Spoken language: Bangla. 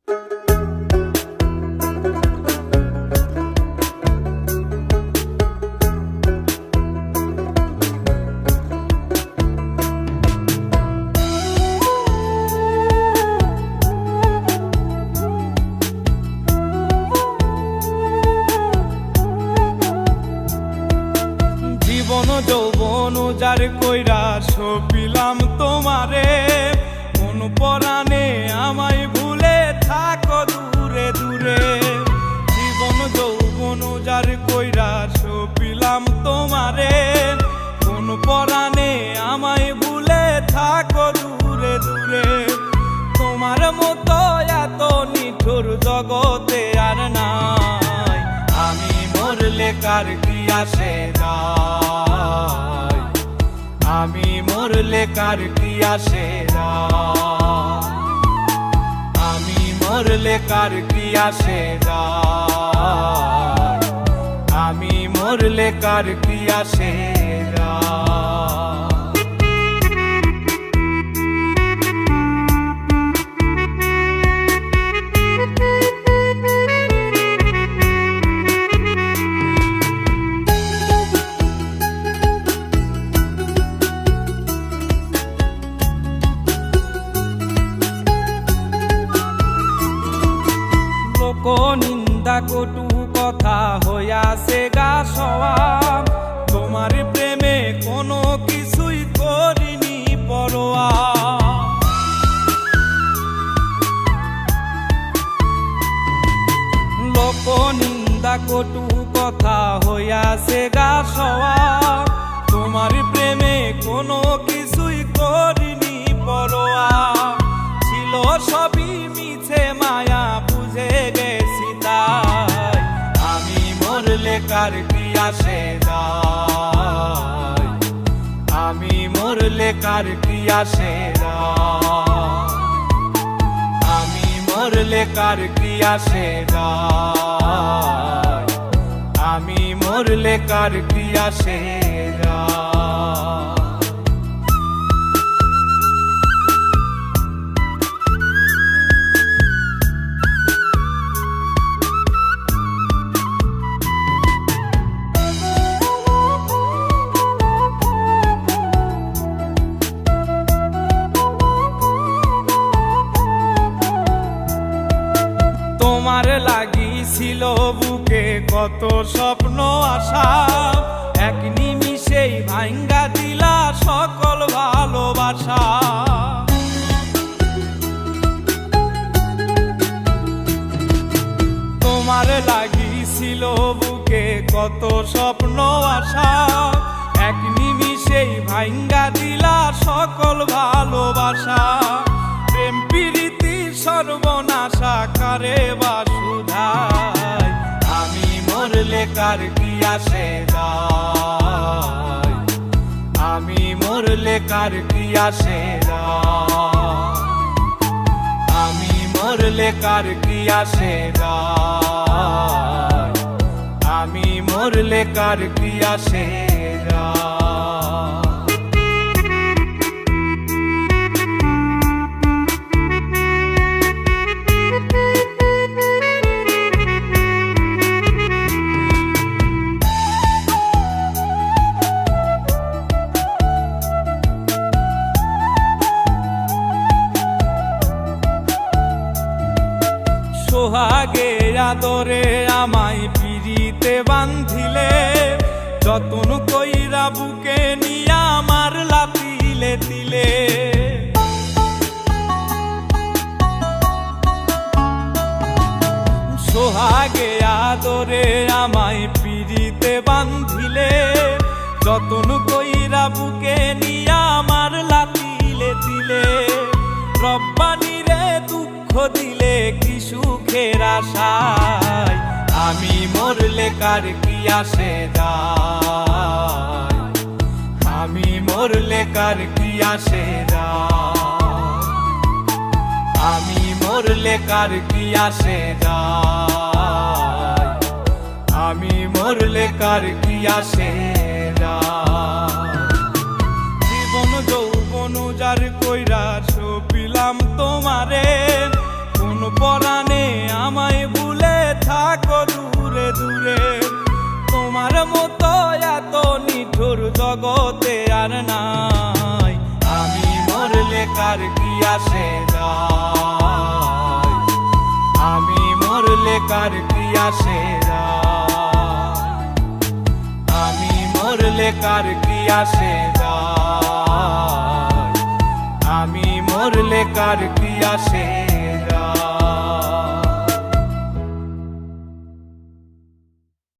জীবন যৌবন উজার কইরা সপিলাম তোমারে, কোন পরাণে আমায় ভুলে থাকো দূরে দূরে। জীবন যৌবন উজার কইরা সপিলাম তোমারে, কোন পরাণে আমায় ভুলে থাকো দূরে দূরে। তোমার মতো এত নিঠুর জগতে আর নাই, আমি মরলে কার কি আসে যায়, আমি মরলে কার কি আসে যায়, আমি মরলে কার কি আসে যায়, আমি মরলে কার কি আসে যায়। নিন্দা কটু কথা হইয়াছে গা সওয়া, তোমার প্রেমে কোনো কিছুই করিনি পরোয়া। লোক নিন্দা কটু কথা হইয়াছে গা সওয়া, তোমার প্রেমে কোনো কিছুই করিনি পরোয়া। ছিল সবই মিছে মায়া বুঝে গেছি তাই, আমি মরলে কার কি আসে যায়, আমি মরলে কার কি আসে যায়, আমি মরলে কার কি আসে যায়, আমি মরলে কার কি আসে যায়। তোমার লাগিছিল বুকে কত স্বপ্ন আশা, এক নিমিষেই ভাঙ্গা দিলা সকল ভালোবাসা। তোমার লাগিছিল বুকে কত স্বপ্ন আশা, এক নিমিষেই ভাঙ্গা দিলা সকল ভালোবাসা। প্রেম প্রীতি সর্বনাশা কারে বা সুধায়, আমি মরলে কার কি আসে যায়, আমি মরলে কার কি আসে যায়, আমি মরলে কার কি আসে যায়, আমি মরলে কার কি আসে যায়। সোহাগে আদরে আমায় পিরিতে বান্ধিলে, যতন কইরা বুকে নিয়া আমার লাতিলে তিলে। সোহাগে আদরে আমায় পিরিতে বান্ধিলে, যতন কইরা বুকে নিয়া আমার লাতিলে তিলে। রব্বানি রে দুঃখ দিলে কি সুখের আশায়, আমি মরলে কার কি আসে যায়, আমি মরলে কার কি আসে যায়, আমি মরলে কার কি আসে যায়, আমি মরলে কার কি আসে যায়। জীবন যৌবন উজার কইরা সপিলাম তোমারে, কোন পরাণে আমায় ভুলে থাকো দূরে দূরে, তোমার মতো এত নিঠুর জগতে আর নাই। আমি মরলে কার কি আসে যায়, আমি মরলে কার কি আসে যায়, আমি মরলে কার কি আসে যায়, আমি মরলে কার কি আসে।